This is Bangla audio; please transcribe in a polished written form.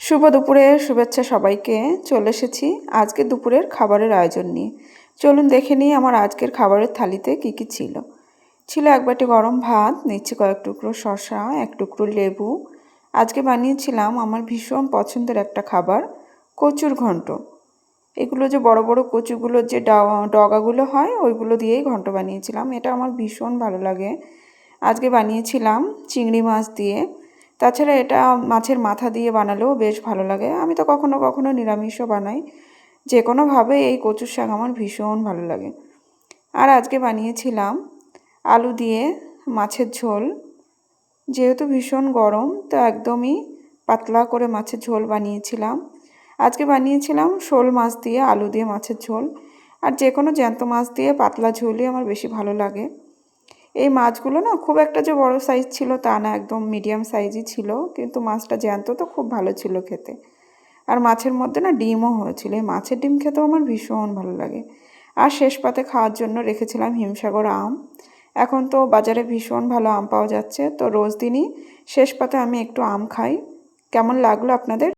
শুভ দুপুরের শুভেচ্ছা সবাইকে। চলে এসেছি আজকে দুপুরের খাবারের আয়োজন নিয়ে। চলুন দেখে নিই আমার আজকের খাবারের থালিতে কি কি ছিল। ছিল এক বাটি গরম ভাত, নিচ্ছি কয়েক টুকরো শসা, এক টুকরো লেবু। আজকে বানিয়েছিলাম আমার ভীষণ পছন্দের একটা খাবার, কচুর ঘন্ট। এগুলো যে বড় বড় কচুগুলোর যে ডগাগুলো হয় ওইগুলো দিয়েই ঘন্ট বানিয়েছিলাম। এটা আমার ভীষণ ভালো লাগে। আজকে বানিয়েছিলাম চিংড়ি মাছ দিয়ে। তাছাড়া এটা মাছের মাথা দিয়ে বানালেও বেশ ভালো লাগে। আমি তো কখনো কখনো নিরামিষও বানাই। যে কোনোভাবে এই কচুর শাক আমার ভীষণ ভালো লাগে। আর আজকে বানিয়েছিলাম আলু দিয়ে মাছের ঝোল। যেহেতু ভীষণ গরম তো একদমই পাতলা করে মাছের ঝোল বানিয়েছিলাম। আজকে বানিয়েছিলাম শোল মাছ দিয়ে আলু দিয়ে মাছের ঝোল। আর যে কোনো জ্যান্ত মাছ দিয়ে পাতলা ঝোলই আমার বেশি ভালো লাগে। এই মাছগুলো না খুব একটা যে বড় সাইজ ছিল তা না, একদম মিডিয়াম সাইজই ছিল, কিন্তু মাছটা জ্যান্ত তো খুব ভালো ছিল খেতে। আর মাছের মধ্যে না ডিমও হয়েছিল। এই মাছের ডিম খেতেও আমার ভীষণ ভালো লাগে। আর শেষ পাতে খাওয়ার জন্য রেখেছিলাম হিমসাগর আম। এখন তো বাজারে ভীষণ ভালো আম পাওয়া যাচ্ছে, তো রোজ দিনই শেষ পাতে আমি একটু আম খাই। কেমন লাগলো আপনাদের?